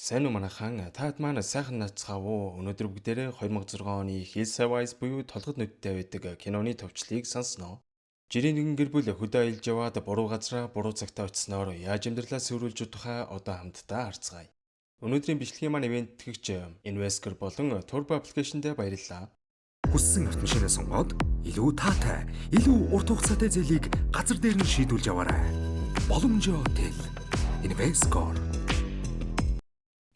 Сайн уу манайхан таад маань сайхан нацгаав уу? Өнөөдөр бүгдээрээ 2006 оны Hillside буюу толгод нүдтэй байдаг киноны товчлыг сонсноо. Жирийн нэгэн гэр бүл хөдөө аялж яваад буруу газараа буруу цагтаа очисноор яаж амьдралаа сүрүүлж удахаа одоо хамтдаа харцгаая. Өнөөдрийн бичлэгийн маань ивент тэгч инвестор болон турбо аппликейшндээ баярлалаа. Хүссэн ертөнцийн сонгоод илүү таатай, илүү урт хугацаатай зээлийг газар дээр нь шийдүүлж аваарай. Боломжоо тэл. Investor.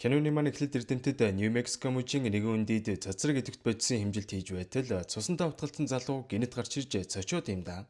Киноны маань эхлээд эрдэмтэд Нью Мексико мужийн нэгэн үндэд цацраг идэвхт бодисын хэмжилт хийж байтал цусандаа утгалтсан залуу гинэт гарч ирж цочоод юм да.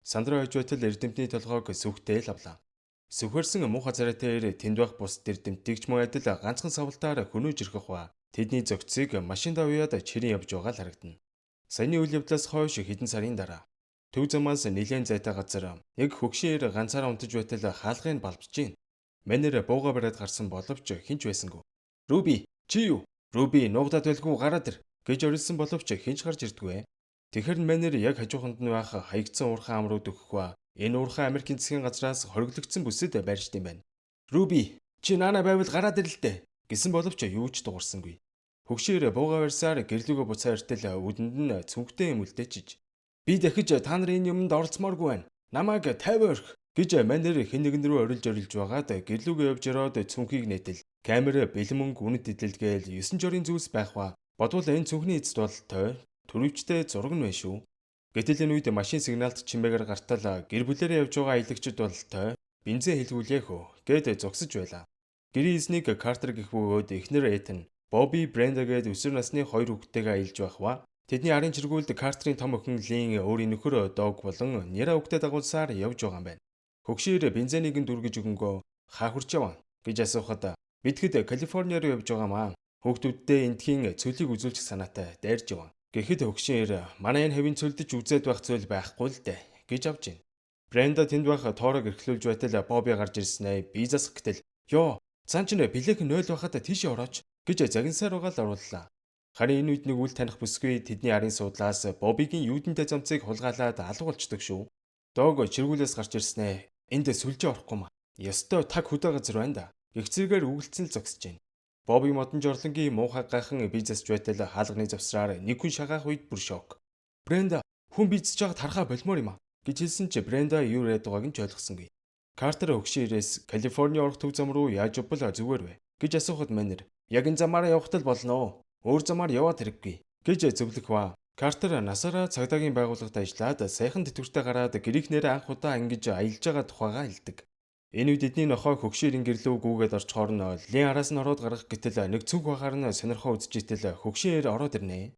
Сандра хойж байтал эрдэмтний толгойг сүхтэй л авлаа. Сүхэрсэн муухай царайтай тэнд байх бус эрдэмтдийгч мөн адил ганцхан савлтаар хөнөөж ирэх ба тэдний зөгцийг машиндаа уяад чирэн явж байгаа л харагдана. Саяны үйл явдлаас хойш хэдэн сарын дараа төв замаас нэлээд зайтай газар нэг хөгшөөр ганцаараа унтаж байтал хаалгыг балбж гин. Манер бууга бариад гарсан боловч хинч байсангүй. Руби, чи юу? Руби нуугдаад байлгүй гараад ир гэж орилсон боловч хинч гарч ирдгүй. Тэгэхэр манер яг хажууханд нь байх хаягдсан уурхай ам руу дөхөх ба энэ уурхай Америкийн засгийн газраас хориглогдсон бүсэд байршд юм байна. Руби, чи наана байвал гараад ир л дээ гэсэн боловч юу ч дуурсангүй. Хөгшөөр бууга барьсаар гэрлүүгөө буцаа иртэл үдэнд нь цүнхтэй юм үлдээчиж. Би дахиж та нарын энэ юмд оролцмооргүй байна. Намайг 50 орхи гэж манер хэн нэгэн рүү орилж байгаад гэрлүүгээ явж ороод цүнхийг нээтэл камер бэлэн мөнгө үнэт идэлгээл 9 жорын зүйлс байх ба бодвол энэ цүнхний эцэд бол той төрөвчтэй зураг нь байна шүү. Гэтэл энэ үед машин сигналт чимээгээр гартал гэр бүлээрээ явж байгаа аялагчид бол той бензин хэлгүүлээх үү гэд зогсож байла. Гэрийн эзнийг Картер гэх бөгөөд эхнэр Этhan, Бобби Бренда гээд өсвөр насны хоёр хүүхдтэйгээ аялж байх ба тэдний арын чиргүүлд Картерийн том охин Лин өөрийн нөхөр Дог болон нэраа хүүхдэд дагуулсаар явж байгаа юм байна. Хөгшөөр бензинийг дүргэж өгөнгөө хаа хүрч яваа гэж асуухад мэдхэд Калифорни руу явж байгаамаа. Хүүхдүүддээ эндхийн цөлийг үзүүлчих санаатай дайрж яваа. Гэхэд хөгшөөр манай энэ хэвийн цөлдөж үзээд байх зүйл байхгүй л дээ гэж авч ийн. Бренда тэнд байх тоорог эрхлүүлж байтал Бобби гарч ирснэ. Би засах гэтэл ёо цаан чинь билег 0 байхад тийшээ орооч гэж загинсаар байгаа л орууллаа. Харин энэ үед нэг үл таних бүсгүй тэдний арын суудлаас Боббигийн юудэнтэй замцыг хулгайлаад алга болчдөг шүү. Дог чиргүүлээс гарч ирснэ. Энд сүлжээ орохгүй маа. Ёстой таг хөдөө газар байна да. Их зэрэгээр үгэлцэн л зогсож байна. Бобби модон жорлонгийн муухай гайхан бизнес байтал хаалганы завсраар нэг хүн шагаах үед бүр шок. Бренда хүн бизнес жагаад харахаа болмоор юм а гэж хэлсэн чи Бренда юу яриад байгааг нь ч ойлгосонгүй. Картер өгшөөрөөс Калифорни орох төв зам руу яаж явбал зүгээр вэ гэж асуухад манер яг энэ замаараа явахтал болно. Өөр замаар яваад хэрэггүй гэж зөвлөх ба Картер насаараа цагдаагийн байгууллагад ажиллаад сайхан тэтгэвртэй гараад гэрийнхнэрээ анх удаа ингэж аялж байгаа тухайгаа хэлдэг. Энэ үед эдний нохой хөгшөөрийн гэрлүү гүүгээд орчхоор нь Лин араас нь ороод гарах гэтэл нэг цүнх бахаар нь сонирхоо үзчихтэл хөгшөөр ороод ирнэ.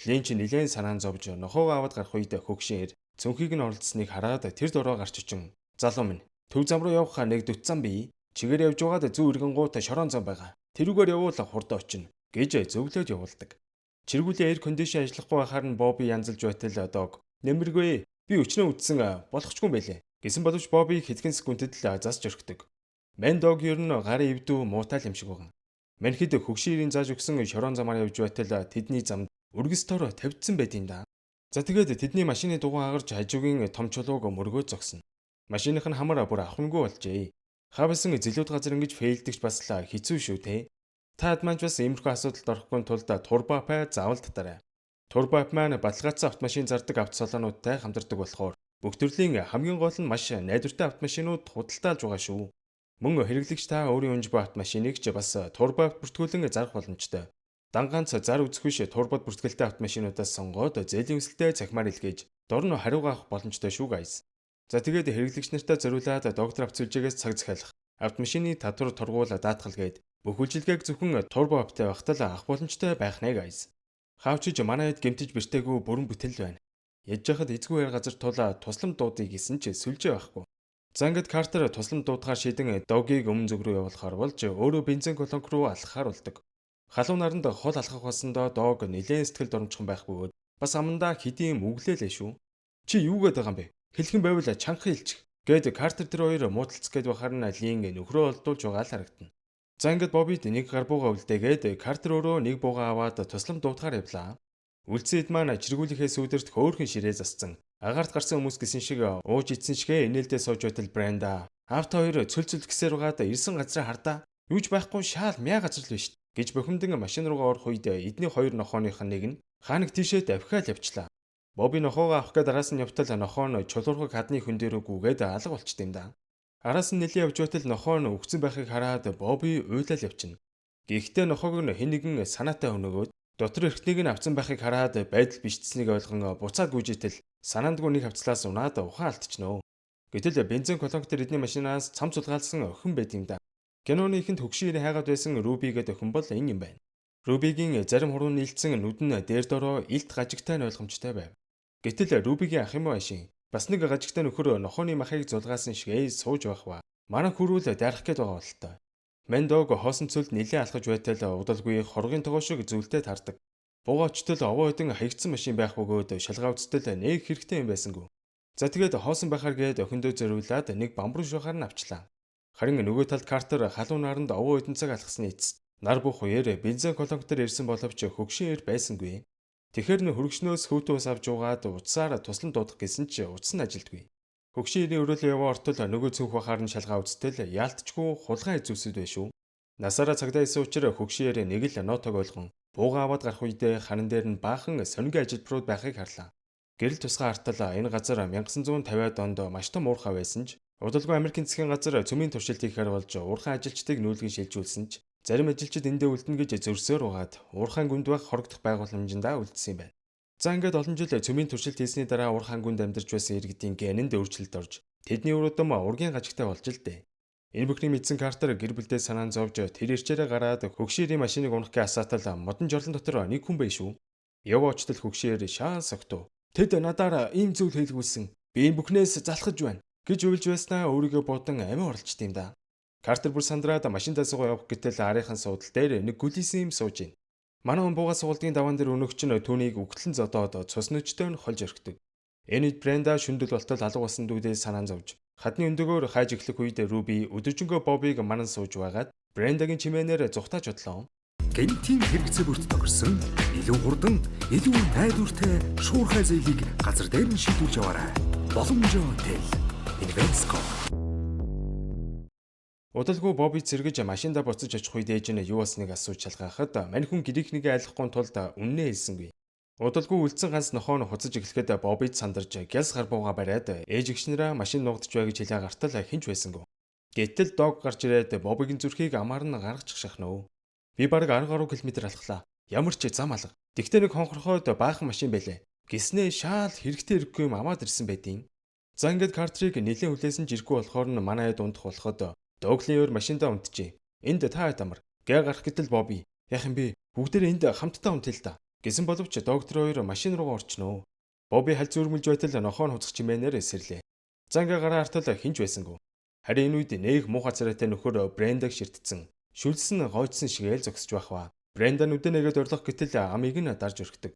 Лин ч нилээн санаан зовж нохоогоо аваад гарах үед хөгшөөр цүнхийг нь оролцсныг хараад тэр дороо гарч очин. Залуу минь төв зам руу явах нэг дөт зам бий. Чигээр явж байгаад зүү иргэнгуут шорон зам байгаа. Тэрүүгээр явуул хурд очино гэж зөвлөд явуулдаг. Чиргүүлийн эйр кондишн ажиллахгүй байхаар нь Бобби янзалж байтал Дог нэмэргүй би өчнөө үтсэн болохчгүй байлээ гэсэн боловч Бобби хэдхэн секундэд л засч орхидог. Мэн Дог ер нь гарын эвдүү муутай л юм шиг байгаа. Манхэд хөгшөөрийн зааж өгсөн шорон замаар явж байтал тэдний замд үргэстор тавьдсан байт юм да. За тэгээд тэдний машины дугуй агарч хажуугийн том чулууг мөргөө зогсно. Машиных нь хамар бүр ахмангүй болжээ. Хавсан зэлүүд газар ингэж фейлдэгч бас л хэцүү шүү те. Таад маань ч бас иймэрхүү асуудалд орохгүй тулд турбоапаа заавал татаарай. Турбоап маань баталгаажсан автомашин зардаг автосалонуудтай хамтардаг болохоор бүх төрлийн хамгийн гол нь маш найдвартай автомашинууд худалдаалж байгаа шүү. Мөн хэрэглэгч та өөрийн унж буй автомашиныг ч бас турбоап бүртгүүлэн зарах боломжтой. Дангаанц зар үзэх биш турбод бүртгэлтэй автомашинуудаас сонгоод зээлийн өсөлтөө цахимаар илгээж дор нь хариугаа авах боломжтой шүү guys. За тэгээд хэрэглэгч нартай зориулаад доктор авцүүлжээс цаг захиалах, автомашины татвар торгуул даатгал гээд бүх үйлчилгээг зөвхөн турбо аптай багтал авах боломжтой байх нэ guys. Хаавчиж манай хэд гэмтэж бэртээгүй бүрэн бүтэл байна. Яж хахад эзгүй байр газар тулаа туслам дуудыг гисэн ч сүлжээ байхгүй. За ингээд Картер туслам дуудахаар шийдэн Догийг өмнө зүг рүү явуулахаар болж өөрөө бензин колонк руу алхахаар болдог. Халуун наранд хол алхах басандаа Дог нэлээд сэтгэл доромжхон байх бөгөөд бас амандаа хэдийн үглээлээ шүү. Чи юу гээд байгаа юм бэ? Хэлхэн байвал чанхан хэлчих. Гэд Картер тэр хоёр муудалцах гээд бахаар нь Лин нөхрөө олдуулж байгаа л харагдана. За ингээд Боббид нэг гар бууга үлдээгээд Картер өөрөө нэг бууга аваад туслам дуудахаар явлаа. Үлцээд маань чиргүүлийнхээ сүүдэрт хөөхөн ширээ засцсан. Агаарт гарсан хүмүүс гэсэн шиг ууж идсэн шигэ инээлдээ сууж байтал Бренда. Авто хоёр цөл гэсээр угаад ирсэн газраа хардаа. Юуж байхгүй шаал мяа газар л биш гэж бухимдан машин руугаа орох үед эдний хоёр нохооных нэг нь хаанаг тийшээ давхиал явчлаа. Боби нохоогоо авах гээд араас нь явтал нохоо нь чулуурхаг хадны хүн дээр гүгээд алга болчт юм да. Араас нь нэлээд явж байтал нохоо нь өгцөн байхыг хараад Боби уйлал явчихна. Гэхдээ нохоог нь хэн нэгэн санаатай өнөөгөөд дотор эртнийг нь авцсан байхыг хараад байдал бишдсэнийг ойлгон буцаад гүйжитэл санаандгүй нэг хавцлаас унаад ухаан алдчихнөө. Гэтэл бензин колонктер эдний машинаас цам цулгаалсан охин байт юм да. Киноны ихэнд хөгшин ирээ хайгаад байсан Руби гэдэг охин бол энэ юм байна. Рубигийн зарим хуруу нийлцсэн нүд нь дээр дороо илт гажигтай нь ойлгомжтой байв. Гэтэл Рубигийн ах юм байшин бас нэг гажигтай нөхөр нохооны махыг зулгаасан шиг сууж байх ба манай хөрүүл дайрах гээд байгаа бололтой. Мэндог хоосон цөлд нилээ алхаж байтал удалгүй хоргийн тогоо шиг зүйлтэй таардаг. Буугаачтал овоо хэдэн хаягдсан машин байх бөгөөд шалгаа үзтэл нэг хэрэгтэй юм байсангүй. За тэгээд хоосон байхаар гээд охиндөө зориулаад нэг бамбар шухаар нь авчлаа. Харин нөгөө талд Картер халуун наранд овоо хэдэн цаг алхасны эцэст нар бух үеэр бензин колонктер ирсэн боловч хөгшин ир байсангүй. Тэгэхэр нь хөргөчнөөс хөвтөө ус авч угаад утсаар туслан дуудах гэсэн ч утас нь ажилдгүй. Хөгшин ирийн өрөөлөө яваа ортол нөгөө цүнх бахаар нь шалгаа үзтэл яалтчгүй хулгай эзүүлсэд байш шүү. Насаараа цагдаа исэн учраас хөгшин ир нэг л нотог ойлгон бууга аваад гарах үедээ ханан дээр нь баахан сонирхол ажилбарууд байхыг харлаа. Гэрэл тусгай артал энэ газар 1950-аад онд маш том уурхай байсан ч удалгүй Америкийн засгийн газар цөмийн туршилт хийхээр болж уурхай ажилчдыг нүүлгэн шилжүүлсэн ч зарим ажилчид эндээ үлдэнэ гэж зөрсөөр угаад уурхайн гүнд байх хорогдох байгууламжиндаа үлдсэн юм байна. За ингээд олон жил цөмийн туршилт хийсний дараа уурхайн гүнд амьдарч байсан иргэдийн генэнд өөрчлөлт орж тэдний өрөөдөм ургийн гажигтай болж л дээ. Энэ бүхнийг мэдсэн Картер гэр бүлдээ санаан зовж тэр ирчээрээ гараад хөгшин ирийн машиныг унахын асаатал модон жорлон дотор нэг хүн байж шүү. Яваачтал хөгшин ир шаан согтуу. Тэд надаараа ийм зүйл хийлгүүлсэн. Би энэ бүхнээс залхаж байна гэж уйлж байснаа өөрийгөө бодон амин оролцд юм да. Картер бүр сандраад машиндаа суугаа явах гэтэл арийнхын суудлал дээр нэг гүлийсэн юм сууж ийн. Манай хүн бууга суулдгийн даваан дээр өнөгч нь түүнийг үгтлэн зодоод цус нүчтэй нь холж өргөдөг. Энэ үед Бренда шүндэл болтол алга болсон дүүдээ санаан зовж хадны өндөгөөр хайж эхлэх үед Руби өдөржингөө Бобиг манан сууж байгаад Брендагийн чимээнээр зүхтааж бодлоо. Гэнтийн хэрэгцээ бүрт тохирсон илүү хурдан, илүү найдвартай шуурхай зэйлийг газар дээр нь шийдүүлж яваарай. Боломжоо тэл. Инвеско. Удалгүй Боби цэргэж машиндаа буцаж очих үед ээж нь юу болсныг асууж шалгаахад мань хүн гэрийнхнийг айлахгүй тулд үннээ хэлсэнгүй. Удалгүй үлдсэн ганц нохоо нь хуцаж эхлэхэд Бобид сандарч гялс гар бууга бариад ээж гişнэрээ машин нугдж бай гэж хэлээ гартал хинч байсангүй. Гэтэл дог гарч ирээд Бобигийн зүрхийг амар нь гаргачих шахнав. Би бараг 10 гаруй километр алхлаа. Ямар ч зам алга. Тэгтээ нэг хонхорхойд баахан машин байлээ. Гиснээ шаал хэрэгтэй ирэхгүй юм аваад ирсэн байдیں۔ За ингээд Картерийг нэлээд хүлээсэн ч ирэхгүй болохоор нь манай хэд ундах болоход Доглийн өөр машиндаа унтжээ. Энд та хэд амар. Гээ гарах гэтэл Боби. Яах юм бэ? Бүгдээрээ энд хамтдаа унтъя л да. Гэсэн боловч доктор хоёр машин руугаа орчноо. Боби халь зүрмэлж байтал нохоо нь хуцах чимээнээр эсэрлээ. За ингээ гараа хартал хинж байсангүй. Харин энэ үед нэг муухай царайтай нөхөр Брендаг ширтцэн. Шүлсэн гойцсон шигээл зогсож байх ба. Бренда нүдэ нэгэд орлох гэтэл амийг нь дарж өргөдөг.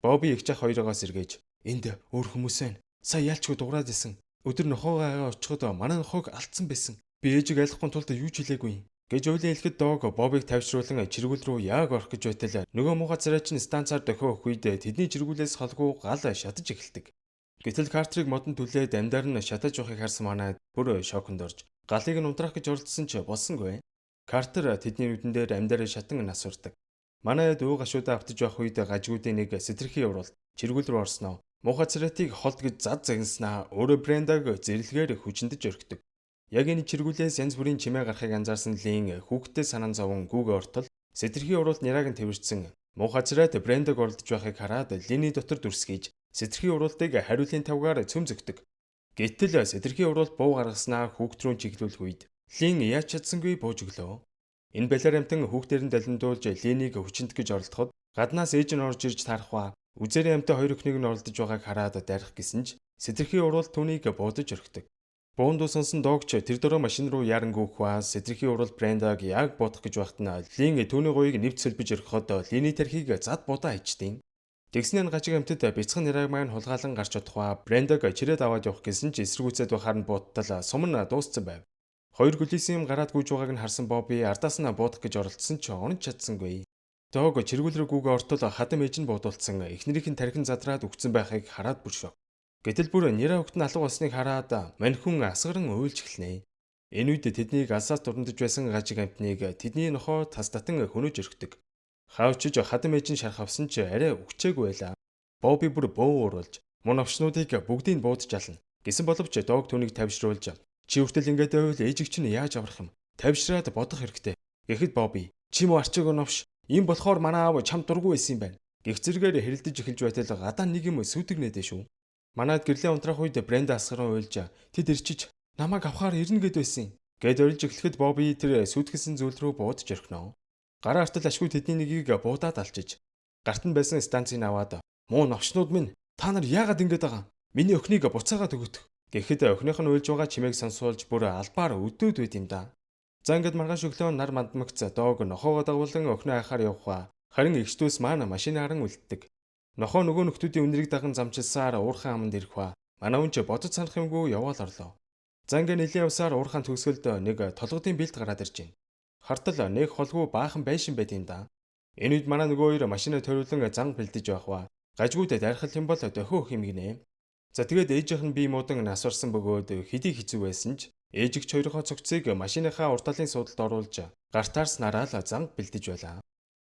Боби их чах хоёрогоос эргэж энд өөр хүмүүс байна. Сая ялчгүй дуурайд исэн. Өдөр нохоогоо очиход манай нохоог алдсан байсан. Би ээжийг айлахгүй тулд юу ч хэлээгүй гэж уйлаа хэлэхэд дог Бобиг тавьшруулан чиргүүл рүү яг орох гэж байтал нөгөө муухай царай чинь станцаар дохиох үед тэдний чиргүүлээс холгүй гал шатаж эхэлдэг. Гэтэл Картерыг модон түлээд амьдаар нь шатаж явахыг харсан манай бүр шоконд орж галыг нь унтраах гэж оролдсон ч болсонгүй. Картер тэдний нүдэн дээр амьдаар шатан насурдаг. Манай дүү гашуудаа автаж явах үед гажгуудын нэг сэтэрхий уралд чиргүүл рүү орсноо. Муухай царайтыг холд гэж зад загнаснаа өөрөө Брендаг зэрлэгээр хүчиндэж өргөдөг. Яг энэ чиргүүлээс янз бүрийн чимээ гарахыг анзаарсан Лин хүүхдтэй санаан зовон гүүгээ ортол сэтэрхий уралд няраг нь тэрвэрсэн. Муухай царайд Брендаг оролдож байхыг хараад Линий дотор дүрсгийж сэтэрхий уралдыг хариулын тавгаар цөмзөгдөг. Гэтэл сэтэрхий уралд буу гаргаснаа хүүхд рүү чиглүүлэх үед Лин яаж чадсангүй бууж өглөө. Энэ балиар амтан хүүхдээр нь далиндуулж Линийг хүчинт гэж оролдоход гаднаас ээж нь орж ирж таарах ба үзээрийн амтан хоёр өхнийг нь оролдож байгааг хараад дайрах гэсэн ч сэтэрхий уралд түүнийг буудаж өргөдөг. Буунд сонсон догч тэр дөрөө машин руу ярангүйх ба сэтэрхий уралд Брендаг яг бодох гэж байхад нь Лин түүний гуйг нэвт сөлбөж өргөхөд Линий тархийг зад будаа ичдیں۔ Тэгснээр гажиг амтад бяцхан нэрэг маань хулгаалan гарч чадах ба Брендаг чирээд аваад явах гэсэн ч эсрэгүүцээд байхаар нь бууттал сумн дууссан байв. Хоёр гүлийсэн юм гараад гүйж байгааг нь харсан Боби ардаас нь буудах гэж оролдсон ч онж чадсангүй. Дог чиргүүл рүү гүүгээ ортол хадам ээж нь буудуулсан эхнэрийнх нь тархин задраад өгцөн байхыг хараад бүр шок. Гэтэл бүр нэрэ хөвгт нь алга болсныг хараад мань хүн асгаран уйлж эхэлнэ. Энэ үед тэднийг алсаас дурандж байсан гажиг амтныг тэдний нохоо тас татан хөнөөж өргөдөг. Хавчиж хадам ээж нь шархавсан ч арай өгчээгүй байлаа. Бобби бүр бөө уруулж мөн овчнуудыг бүгдийг буудаж ална. Гэсэн боловч Дог түүнийг тавьшруулж чи хүртэл ингэж байвал ээжиг чинь яаж аврах юм? Тавьшраад бодох хэрэгтэй. Гэхэд Бобби чи мө арчиг оновш ийм болохоор манай аав чамд дургүй байсан юм байна. Гэх зэрэгээр хэрэлдэж эхэлж байтал гадаа нэг юм сүйтгэнэдэ шүү. Манайд гэрлээ унтраах үед Бренда асгаран уйлж тэд ирчиж намайг авахаар ирнэ гэд байсан. Гэд орилж эхлэхэд Бобби тэр сүйтгэсэн зүйл рүү буудаж орхино. Гараа артал ашгүй тэдний нэгийг буудаад алчиж гарт нь байсан станцыг аваад муу новчнууд минь та нар яагаад ингэж байгаа? Миний өхнийг буцаагаад өгөх. Гэхэд өхнийх нь уйлж байгаа чимээг сонсуулж бүр албаар өдөөд байт юм да. За ингэж маргааш өглөө нар мандмагц Дог нохоогоо дагуулan өхнөө ахаар явах. Харин эгчдүүс маань машинааран үлддэг. Нохоо нөгөө нөхдүүдийн үнэрийг даган замчилсаар уурхайн аманд ирэх ба. Манай хүн ч бодож санах юмгүй яваал орлоо. За ингэ нэлийн явсаар уурхайн төгсгөлд нэг толгодын бэлт гараад ирж байна. Хартал нэг холгүй баахан байшин байт юм да. Энэ үед манай нөгөө хоёр машинаа тойруулан зан бэлдэж байх ба. Гажгүйд дархал юм бол дохио өгөх юм гинэ. За тэгээд ээжийнх нь бие муудан насварсан бөгөөд хэдий хэцүү байсан ч ээжигч хоёроо цогцыг машиныхаа урталын суудалд оруулж гартаарснараа л зан бэлдэж байлаа.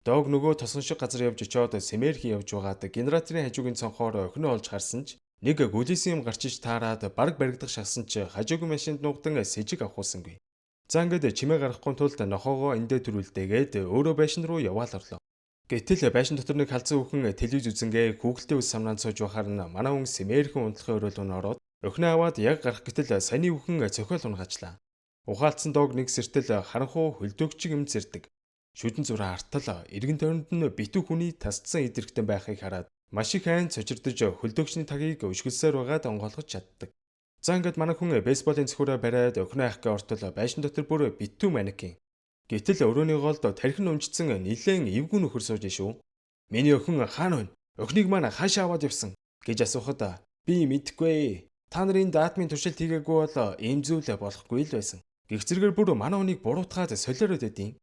Дог нөгөө тосон шиг газар явж очиод Сэмэрхийн явж байгаад генераторын хажуугийн цонхоор охиноо олж харсан ч нэг гүлээсэн юм гарч иж таарад бараг баригдах шахсан ч хажуугийн машинд нуугдан сэжиг авахулсангүй. За ингээд чимээ гарахгүй тулд нохоогоо эндээ төрүүлдээгээд өөрөө байшин руу яваал орлоо. Гэтэл байшин дотор нэг халзан хүүхэн телевиз үзэнгээ Google-тэй ус самнаанд сууж байхаар нь манай хүн Сэмэрхэн унтлахын өрөөлөнд ороод өхнөө аваад яг гарах гэтэл саяны хүүхэн цохиол унгаачлаа. Ухаалцсан Дог нэг сэртэл харанхуу хөлдөөгчиг юм зэрдэг. Шүдэн зураа артал эргэн тойронд нь битүү хүний тасцсан идэрхтэн байхыг хараад маш их айн цочирдож хөлдөөгчний тагийг өшгөлсөөр байгаад онгойлгож чаддаг. За ингээд манай хүн бейсболын цөхөрөө бариад өхнөө ахих гээ ортол байшин дотор бүр битүү манекен. Гэтэл өрөөний голд тархин өмжцсөн нилээн эвгүй нөхөр сууж шүү. Миний өхөн хаана вэ? Өхнийг маань хаашаа аваад явсан гэж асуухад би мэдэхгүй. Та нарын даатмын туршилт хийгээгүй бол ийм зүйл болохгүй л байсан. Гэх зэрэгээр бүр манай хүнийг буруутгаад солиороод байдیں۔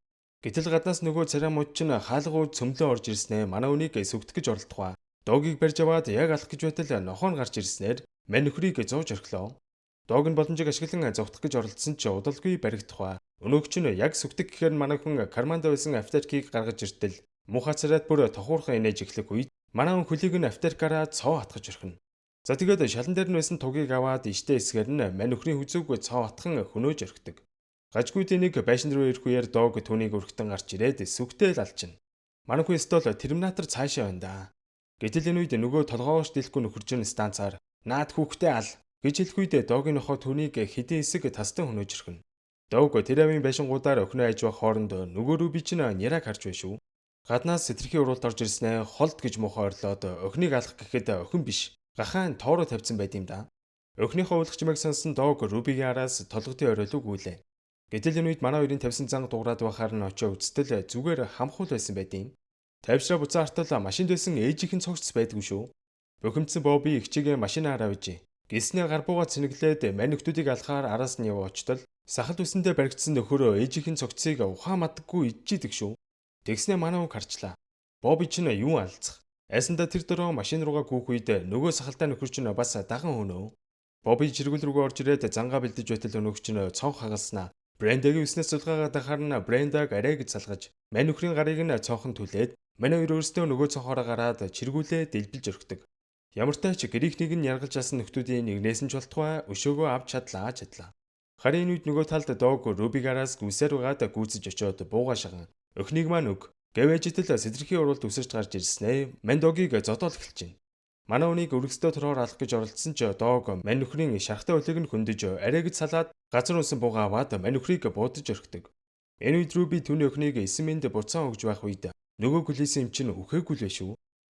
Гэтэл гаднаас нөгөө царай мод чинь хаалгуу цөмлөө орж ирснээр манай хүнийг сүгдэх гэж оролдох ба. Догийг барьж аваад яг алах гэж байтал нохоо нь гарч ирснээр мань нөхрийг зууж орхилоо. Дог нь боломжийг ашиглан зогтох гэж оролдсон ч удалгүй баригдах ба. Өнөөгч нь яг сүгдэг гэхээр манай хүн карманд байсан автаркийг гаргаж иртэл муухай царайд бүр тохуурхан инээж эхлэх үед манай хүн хөлийг нь автаркаараа цоо хатгаж орхино. За тэгээд шалан дээр нь байсан тугийг аваад иштэй эсгээр нь мань нөхрийн хүзүүг цоо хатхан хөнөөж орхидог. Гажгүйдээ нэг байшин руу ирэх үеэр Дог түүнийг өрхтөн гарч ирээд сүгтэй л алчна. Манай хүн стол терминатор цаашаа байна да. Гэтэл энэ үед нөгөө толгоогоос дэлэхгүй нөхөржин станцаар наад хүүхдээ ал гэж хэлэх үед Догийн нохоо түүнийг хэдийн хэсэг тастан хөнөөж орхино. Дог тэрэмийн байшингуудаар өхнөө айж байх хооронд нөгөө рүү би чинь няраг харж байна шүү. Гаднаас сэтэрхийн уралд орж ирснээр холд гэж муухай орлоод өхнийг алах гэхэд өхөн биш гахаан тоороо тавьсан байт юм да. Өхнийхөө уулах чимээг сонсон Дог Рубигийн араас толгодын оройлог гүйлээ. Гэтэл энэ үед манай хоёрын тавьсан занг дуурайд байхаар нь очоо үзтэл зүгээр хамхуул байсан байт юм. Тавьшраа буцаа артал машинд байсан ээжийнхэн цогцс байдгүй шүү. Бухимдсан Бобби ихчигээ машинаар авъя. Гиснээ гарбууга цэнэглээд мань нөхдүүдийг алхаар араас нь яваа очтол сахалт үсэндээ баригдсан нөхөрөө ээжийнхэн цогцыг ухаан мадаггүй идчихийдэг шүү. Тэгснээ манай хүн харчлаа. Бобби ч юу алцах. Айсандаа тэр дөрөө машин руугаа гүйх үед нөгөө сахалтай нөхөр чинь бас даган хөнөө. Бобби жиргүүл рүүгээ орж ирээд зангаа бэлдэж байтал өнөөгч нь цонх хагалснаа. Брендагийн үснээс цулгаагаад ахаар нь Брендаг арай гэж салгаж мань нөхрийн гарыг нь цонхон түлээд манай хоёр өөрсдөө нөгөө цонхоороо гараад чиргүүлээ дэлбэлж өргөдөг. Ямар ч тач гэрийнхнийг нь яргалж алсан нөхдүүдийн нэгнээс нь ч болтугай өшөөгөө авч чадлаа. Харин энэ үед нөгөө талд Дог Рубигараас гүсээр угаад гүйцэж очиод буугаа шаган өхнийг маань өг гэвэжтэл сэтэрхийн уралд үсэрч гарч ирснээр мань Догийг зодоол эхэлж байна. Манай хүнийг өргөстөө тороор алах гэж оролдсон ч Дог мань нөхрийн шархтай үлийг нь хөндөж арай гэж салаад газар унсан буугаа аваад мань нөхрийг буудаж орхидог. Энэ үед Руби түүний өхнийг эсэмэнд буцаан өгж байх үед нөгөө гүлээсэн юм чинь үхээгүй л байшүү.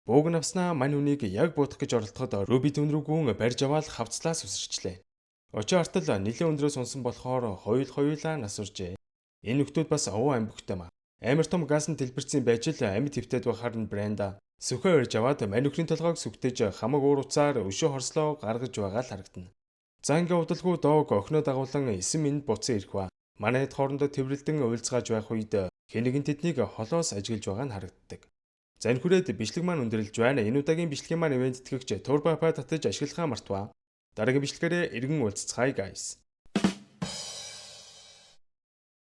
Бууг навснаа мань хүнийг яг буутах гэж оролдоход Руби түн рүү гүн барьж аваад хавцлаас үсэрчлээ. Очоо артал нэлээд өндрөөс унсан болохоор хоёулаа насуржээ. Энэ нөхдүүд бас овоо амбигтай маа. Амар том газ нь дэлбэрсэн байж л амьд хөвтөд байхаар нь Бренда сүхэ өрж аваад мань нөхрийн толгойг сүгтэж хамаг уур уцаар өшөө хорслоо гаргаж байгаа л харагдана. За ингээ удалгүй Дог охиноо дагуулan 9 минут буцаа ирэх ба. Манайд хоорондоо тэврэлдэн уйлцгааж байх үед хэнэгэн тэднийг холоос ажиглаж байгаа нь харагддаг. За энэ хүрээд бичлэг маань өндөрлөж байна. Энэ удаагийн бичлэгийн маань ивент тэтгэгч Турбапа татаж ашиглахаа мартваа. Дараагийн бичлэгээрээ эргэн уулзцгаая guys.